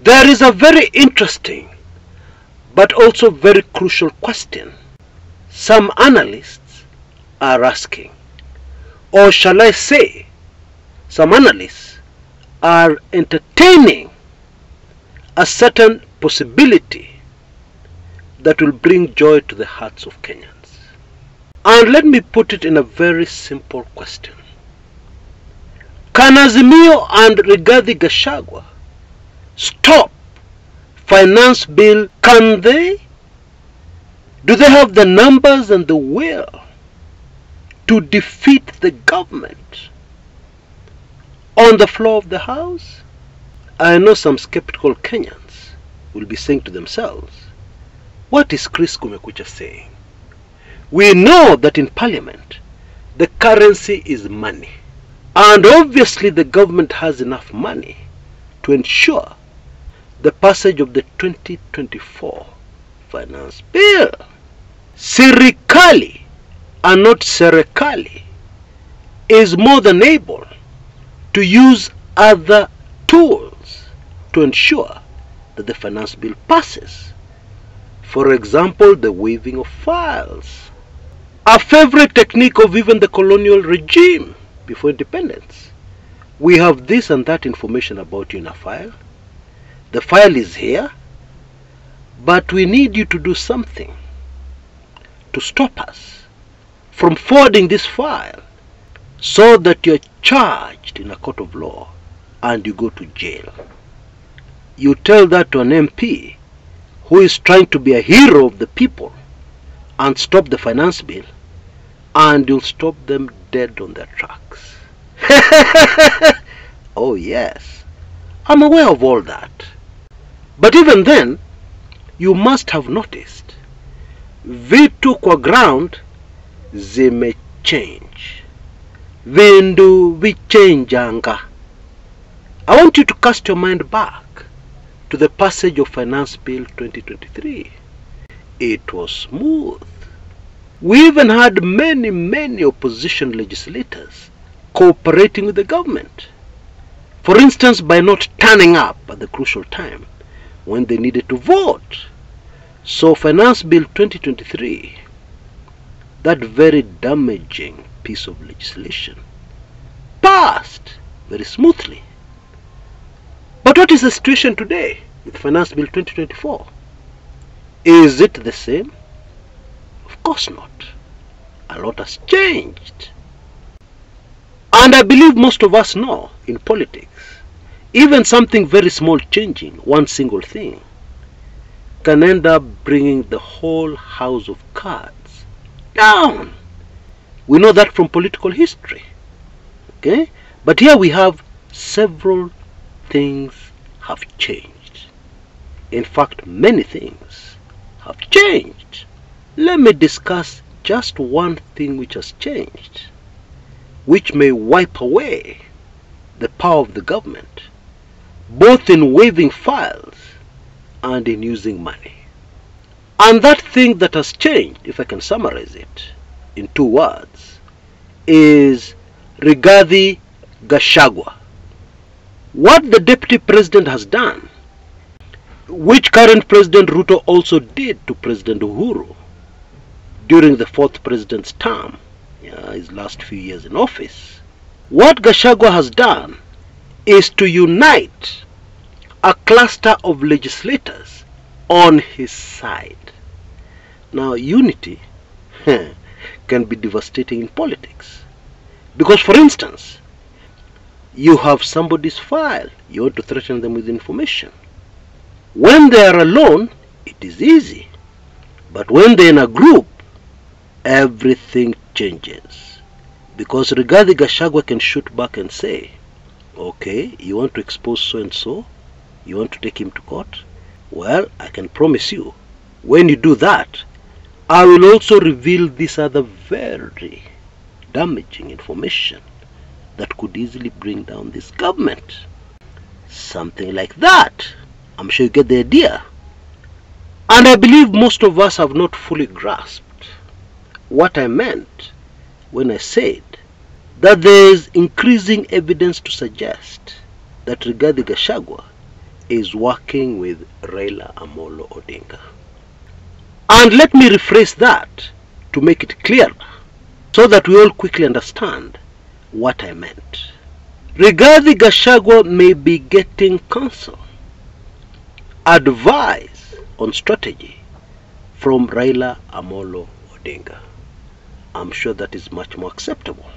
There is a very interesting but also very crucial question some analysts are asking, or shall I say, some analysts are entertaining a certain possibility that will bring joy to the hearts of Kenyans. And let me put it in a very simple question. Can Azimio and Rigathi Gachagua stop finance bill? Can they? Do they have the numbers and the will to defeat the government on the floor of the House? I know some skeptical Kenyans will be saying to themselves, what is Chris Kumekucha saying? We know that in Parliament the currency is money, and obviously the government has enough money to ensure the passage of the 2024 finance bill. Serikali and not Serikali is more than able to use other tools to ensure that the finance bill passes. For example, the waiving of files, a favorite technique of even the colonial regime before independence. We have this and that information about you in a file. The file is here, but we need you to do something to stop us from forwarding this file so that you're charged in a court of law and you go to jail. You tell that to an MP who is trying to be a hero of the people and stop the finance bill, and you'll stop them dead on their tracks. Oh yes, I'm aware of all that. But even then, you must have noticed vitu kwa ground zimechange. Vindu vichenjanga. I want you to cast your mind back to the passage of Finance Bill 2023. It was smooth. We even had many opposition legislators cooperating with the government. For instance, by not turning up at the crucial time when they needed to vote. So Finance Bill 2023, that very damaging piece of legislation, passed very smoothly. But what is the situation today with Finance Bill 2024? Is it the same? Of course not. A lot has changed. And I believe most of us know in politics, even something very small changing, one single thing, can end up bringing the whole house of cards down. We know that from political history. Okay? But here we have several things have changed. In fact, many things have changed. Let me discuss just one thing which has changed, which may wipe away the power of the government, both in waiving files and in using money. And that thing that has changed, if I can summarize it in 2 words, is Rigathi Gachagua. What the Deputy President has done, which current President Ruto also did to President Uhuru during the 4th President's term, his last few years in office, what Gachagua has done is to unite a cluster of legislators on his side. Now, unity can be devastating in politics. Because, for instance, you have somebody's file, you want to threaten them with information. When they are alone, it is easy. But when they're in a group, everything changes. Because Rigathi Gachagua can shoot back and say, okay, you want to expose so-and-so, you want to take him to court? Well, I can promise you, when you do that, I will also reveal this other very damaging information that could easily bring down this government. Something like that. I'm sure you get the idea. And I believe most of us have not fully grasped what I meant when I said that there is increasing evidence to suggest that Rigathi Gachagua is working with Raila Amolo Odinga. And let me rephrase that to make it clear, so that we all quickly understand what I meant. Rigathi Gachagua may be getting counsel, advice on strategy from Raila Amolo Odinga. I'm sure that is much more acceptable.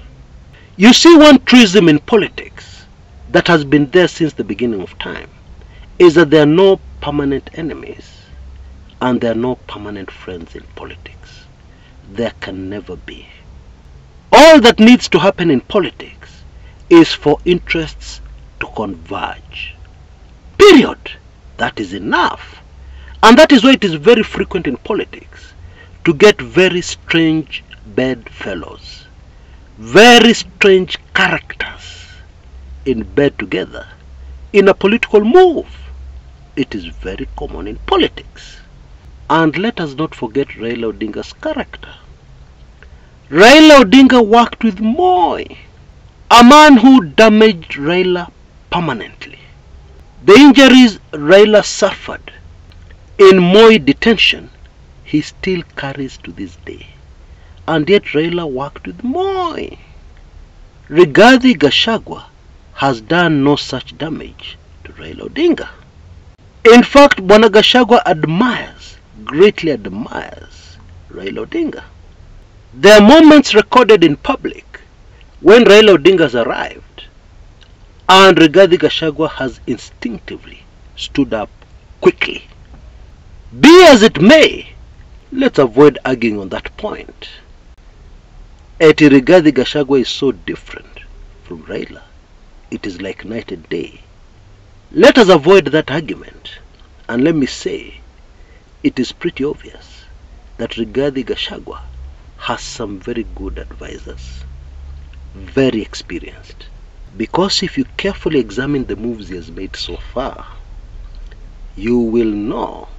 You see, one truism in politics that has been there since the beginning of time is that there are no permanent enemies and there are no permanent friends in politics. There can never be. All that needs to happen in politics is for interests to converge. Period. That is enough. And that is why it is very frequent in politics to get very strange bedfellows, very strange characters in bed together in a political move. It is very common in politics. And let us not forget Raila Odinga's character. Raila Odinga worked with Moi, a man who damaged Raila permanently. The injuries Raila suffered in Moi detention, he still carries to this day. And yet Raila worked with Moi. Rigathi Gachagua has done no such damage to Raila Odinga. In fact, Bwana Gachagua greatly admires Raila Odinga. There are moments recorded in public when Raila Odinga has arrived and Rigathi Gachagua has instinctively stood up quickly. Be as it may, let's avoid arguing on that point. Eti Rigathi Gachagua is so different from Raila. It is like night and day. Let us avoid that argument, and let me say, it is pretty obvious that Rigathi Gachagua has some very good advisors, very experienced. Because if you carefully examine the moves he has made so far, you will know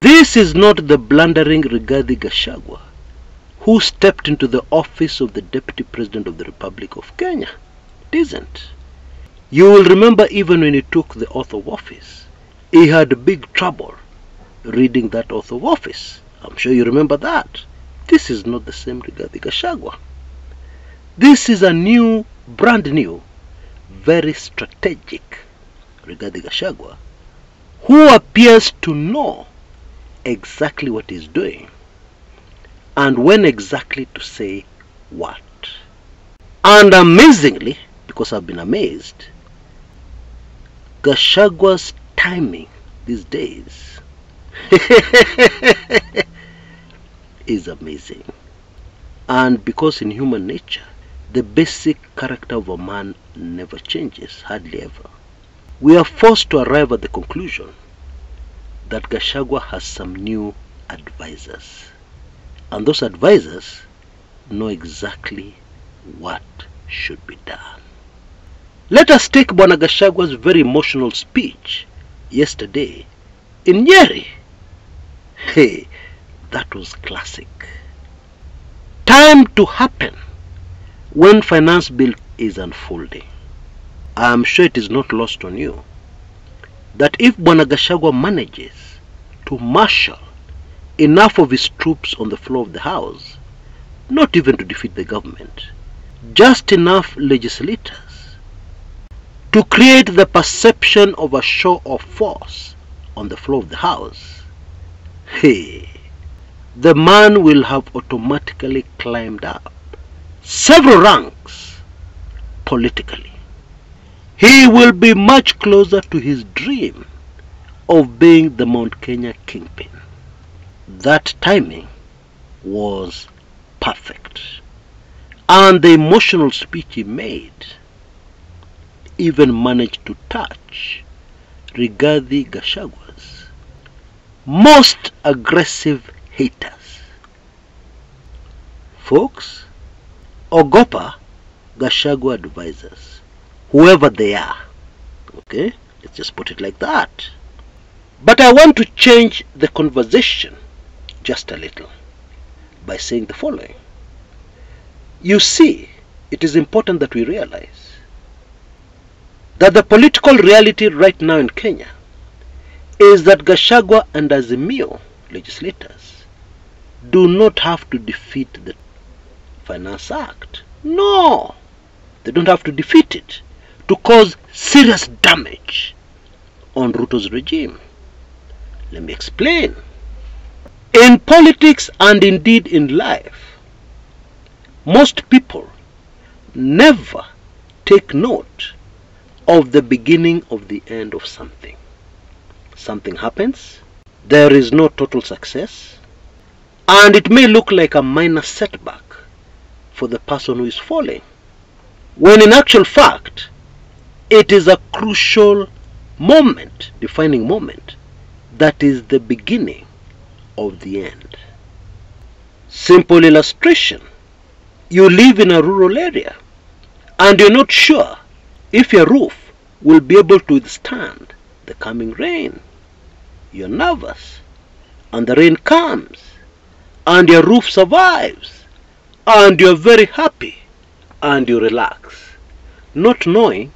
this is not the blundering Rigathi Gachagua who stepped into the office of the Deputy President of the Republic of Kenya. It isn't. You will remember even when he took the oath of office, he had big trouble reading that oath of office. I'm sure you remember that. This is not the same Rigathi Gachagua. This is a new, brand new, very strategic Rigathi Gachagua who appears to know exactly what he's doing and when exactly to say what. And amazingly, because I've been amazed, Gachagua's timing these days is amazing. And because in human nature, the basic character of a man never changes, hardly ever, we are forced to arrive at the conclusion that Gachagua has some new advisors. And those advisors know exactly what should be done. Let us take Bwana Gachagua's very emotional speech yesterday in Nyeri. Hey, that was classic. Time to happen when finance bill is unfolding. I am sure it is not lost on you that if Bwana Gachagua manages to marshal enough of his troops on the floor of the House, not even to defeat the government, just enough legislators to create the perception of a show of force on the floor of the House, hey, the man will have automatically climbed up several ranks politically. He will be much closer to his dream of being the Mount Kenya kingpin. That timing was perfect. And the emotional speech he made even managed to touch Rigathi Gachagua's most aggressive haters. Folks, ogopa Gachagua advisors, whoever they are. Okay, let's just put it like that. But I want to change the conversation just a little by saying the following. You see, it is important that we realize that the political reality right now in Kenya is that Gachagua and Azimio legislators do not have to defeat the Finance Act. No, they don't have to defeat it to cause serious damage on Ruto's regime. Let me explain. In politics and indeed in life, most people never take note of the beginning of the end of something. Something happens, there is no total success, and it may look like a minor setback for the person who is falling, when in actual fact, it is a crucial moment, defining moment, that is the beginning of the end. Simple illustration. You live in a rural area and you're not sure if your roof will be able to withstand the coming rain. You're nervous and the rain comes and your roof survives and you're very happy and you relax, not knowing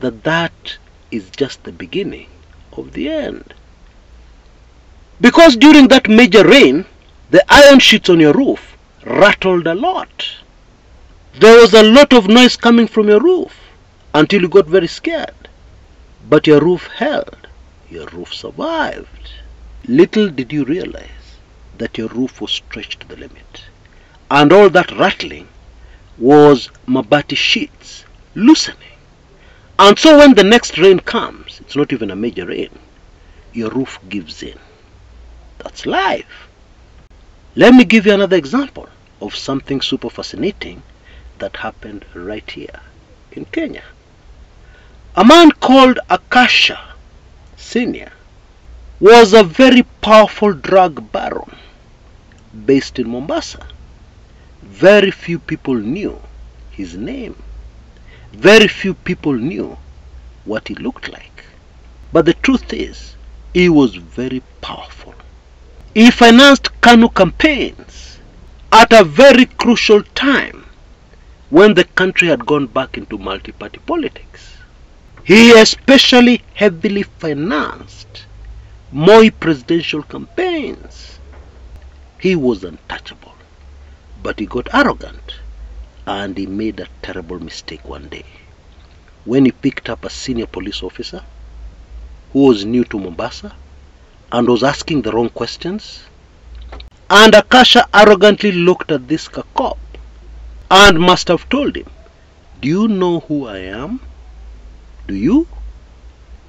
that that is just the beginning of the end. Because during that major rain, the iron sheets on your roof rattled a lot. There was a lot of noise coming from your roof until you got very scared. But your roof held. Your roof survived. Little did you realize that your roof was stretched to the limit. And all that rattling was mabati sheets loosening. And so when the next rain comes, it's not even a major rain, your roof gives in. That's life. Let me give you another example of something super fascinating that happened right here in Kenya. A man called Akasha Senior was a very powerful drug baron based in Mombasa. Very few people knew his name. Very few people knew what he looked like. But the truth is, he was very powerful. He financed KANU campaigns at a very crucial time when the country had gone back into multi-party politics. He especially heavily financed Moi presidential campaigns. He was untouchable, but he got arrogant and he made a terrible mistake one day when he picked up a senior police officer who was new to Mombasa and was asking the wrong questions. And Akasha arrogantly looked at this cop and must have told him, "Do you know who I am? Do you?"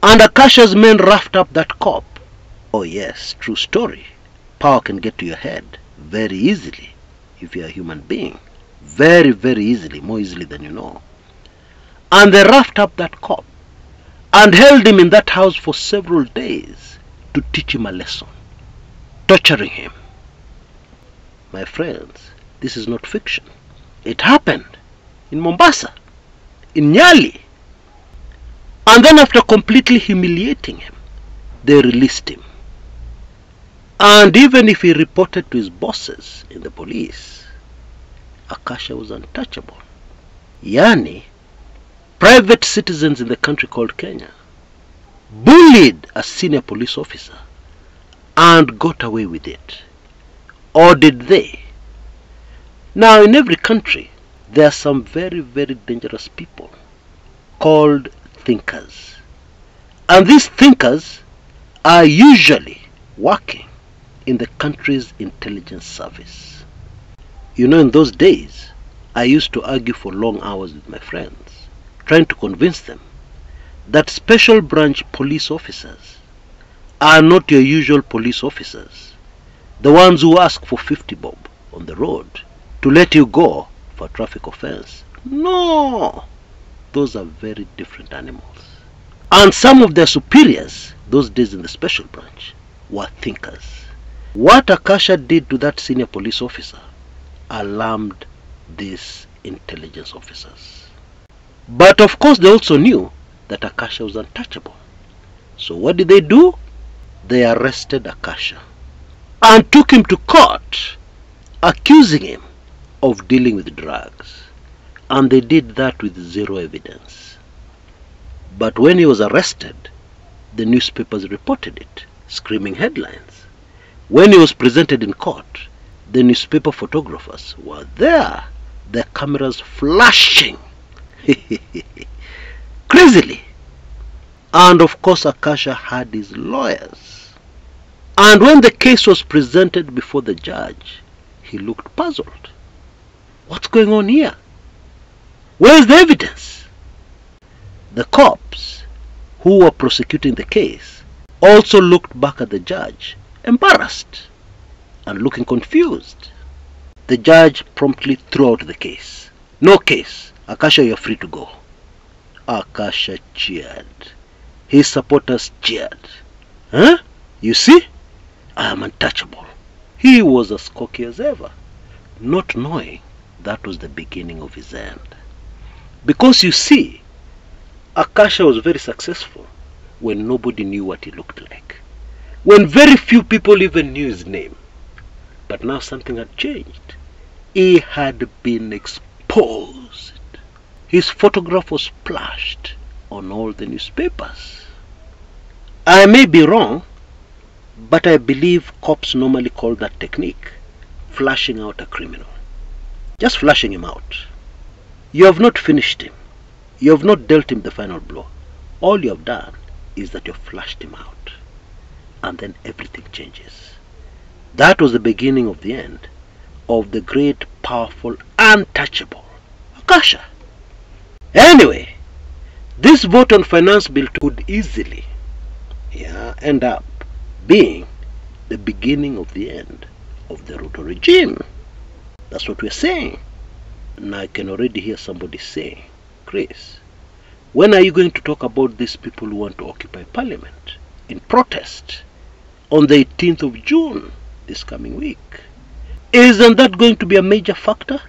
And Akasha's men roughed up that cop. Oh yes, true story. Power can get to your head very easily if you're a human being. Very, very easily, more easily than you know. And they roughed up that cop and held him in that house for several days to teach him a lesson, torturing him. My friends, this is not fiction. It happened in Mombasa, in Nyali. And then after completely humiliating him, they released him. And even if he reported to his bosses in the police, Akasha was untouchable. Yani, private citizens in the country called Kenya bullied a senior police officer and got away with it. Or did they? Now in every country there are some very, very dangerous people called thinkers. And these thinkers are usually working in the country's intelligence service. You know, in those days, I used to argue for long hours with my friends, trying to convince them that special branch police officers are not your usual police officers, the ones who ask for 50 bob on the road to let you go for a traffic offense. No, those are very different animals. And some of their superiors, those days in the special branch, were thinkers. What Akasha did to that senior police officer alarmed these intelligence officers. But of course they also knew that Akasha was untouchable. So what did they do? They arrested Akasha and took him to court, accusing him of dealing with drugs. And they did that with zero evidence. But when he was arrested, the newspapers reported it screaming headlines. When he was presented in court, the newspaper photographers were there, their cameras flashing crazily. And of course Akasha had his lawyers. And when the case was presented before the judge, he looked puzzled. What's going on here? Where's the evidence? The cops who were prosecuting the case also looked back at the judge, embarrassed and looking confused. The judge promptly threw out the case. No case. Akasha, you're free to go. Akasha cheered. His supporters cheered. Huh? You see? I am untouchable. He was as cocky as ever, not knowing that was the beginning of his end. Because you see, Akasha was very successful when nobody knew what he looked like, when very few people even knew his name. But now something had changed. He had been exposed. His photograph was splashed on all the newspapers. I may be wrong, but I believe cops normally call that technique flashing out a criminal. Just flashing him out. You have not finished him. You have not dealt him the final blow. All you have done is that you have flashed him out. And then everything changes. That was the beginning of the end of the great, powerful, untouchable Akasha. Anyway, this vote on finance bill could easily end up being the beginning of the end of the Ruto regime. That's what we're saying. And I can already hear somebody saying, Chris, when are you going to talk about these people who want to occupy parliament in protest on the 18th of June this coming week? Isn't that going to be a major factor?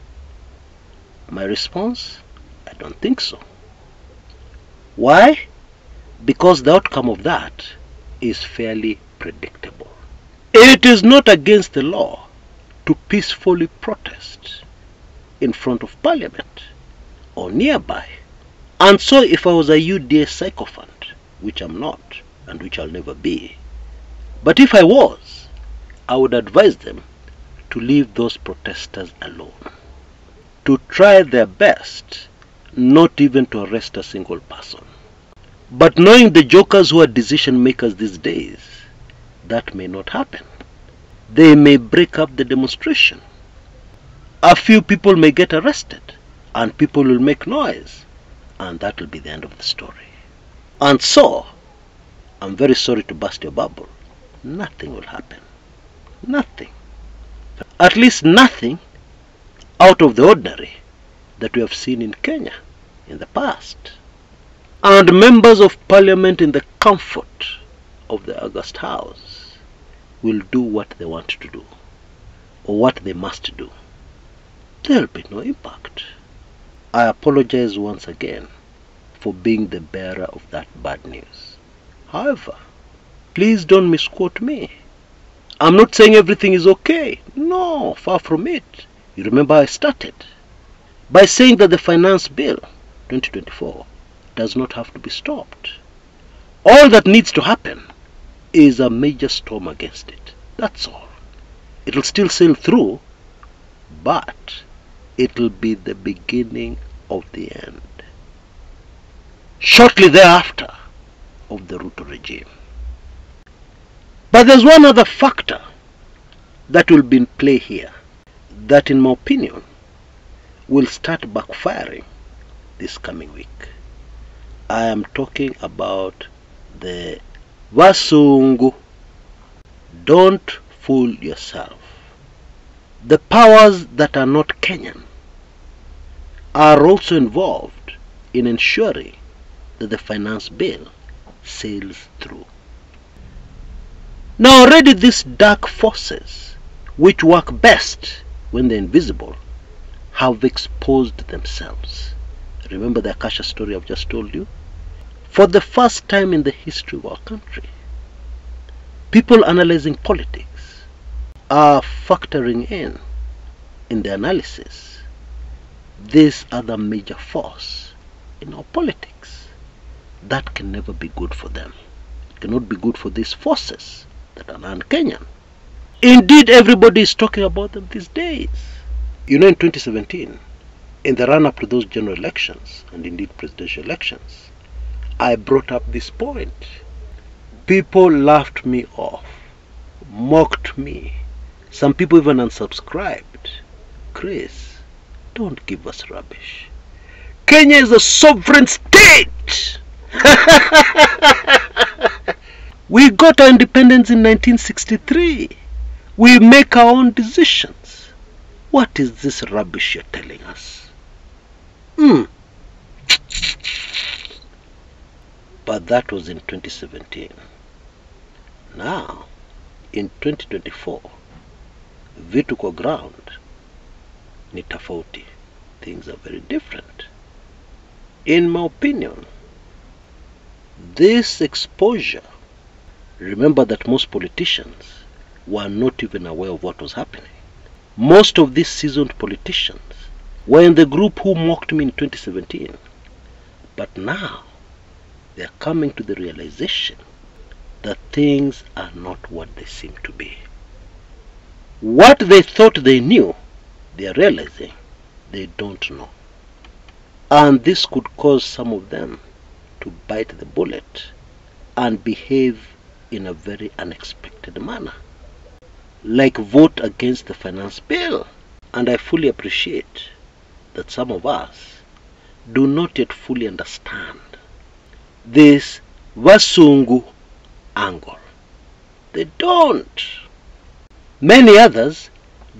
My response, I don't think so. Why? Because the outcome of that is fairly predictable. It is not against the law to peacefully protest in front of parliament or nearby. And so if I was a UDA sycophant, which I'm not and which I'll never be, but if I was, I would advise them to leave those protesters alone, to try their best not even to arrest a single person. But knowing the jokers who are decision makers these days, that may not happen. They may break up the demonstration. A few people may get arrested and people will make noise, and that will be the end of the story. And so, I'm very sorry to burst your bubble, nothing will happen. Nothing. At least nothing out of the ordinary that we have seen in Kenya in the past. And members of parliament in the comfort of the August House will do what they want to do, or what they must do. There will be no impact. I apologize once again for being the bearer of that bad news. However, please don't misquote me. I'm not saying everything is okay. No, far from it. You remember I started by saying that the finance bill 2024 does not have to be stopped. All that needs to happen is a major storm against it. That's all. It'll still sail through, but it'll be the beginning of the end. Shortly thereafter of the Ruto regime. But there's one other factor that will be in play here, that in my opinion will start backfiring this coming week. I am talking about the Vasungu. Don't fool yourself. The powers that are not Kenyan are also involved in ensuring that the finance bill sails through. Now already these dark forces, which work best when they're invisible, have exposed themselves. Remember the Akasha story I've just told you? For the first time in the history of our country, people analyzing politics are factoring in the analysis this other major force in our politics that can never be good for them. cannot be good for these forces that are non-Kenyan. Indeed, everybody is talking about them these days. You know, in 2017, in the run-up to those general elections, and indeed presidential elections, I brought up this point. People laughed me off, mocked me. Some people even unsubscribed. Chris, don't give us rubbish. Kenya is a sovereign state. We got our independence in 1963. We make our own decisions. What is this rubbish you're telling us? But that was in 2017. Now, in 2024, vitu kwa ground ni tofauti. Things are very different. In my opinion, this exposure, remember that most politicians were not even aware of what was happening. Most of these seasoned politicians were in the group who mocked me in 2017. But now, they are coming to the realization that things are not what they seem to be. What they thought they knew, they are realizing they don't know. And this could cause some of them to bite the bullet and behave in a very unexpected manner, like vote against the finance bill. And I fully appreciate that some of us do not yet fully understand this Vasungu angle. They don't. Many others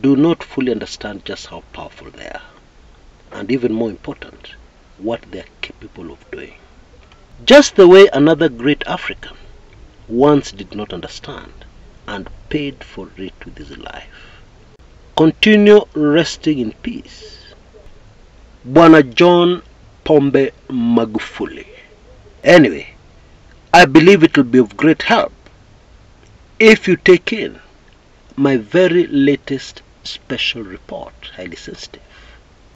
do not fully understand just how powerful they are, and even more important, what they are capable of doing. Just the way another great African once did not understand and paid for it with his life. Continue resting in peace, Bwana John Pombe Magufuli. Anyway, I believe it will be of great help if you take in my very latest special report, highly sensitive,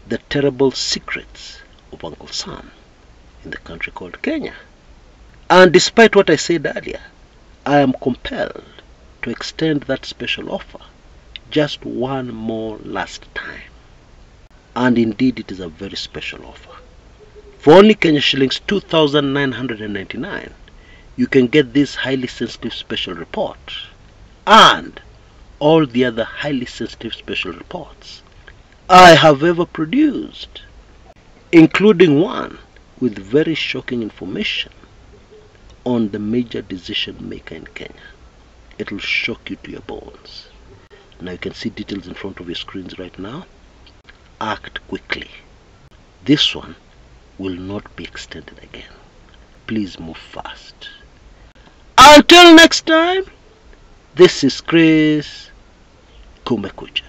The Terrible Secrets of Uncle Sam in the country called Kenya. And despite what I said earlier, I am compelled to extend that special offer just one more last time. And indeed it is a very special offer. For only Kenya shillings 2,999, you can get this highly sensitive special report and all the other highly sensitive special reports I have ever produced, including one with very shocking information on the major decision maker in Kenya. It will shock you to your bones. Now you can see details in front of your screens right now. Act quickly. This one will not be extended again. Please move fast. Until next time, this is Chris Kumekucha.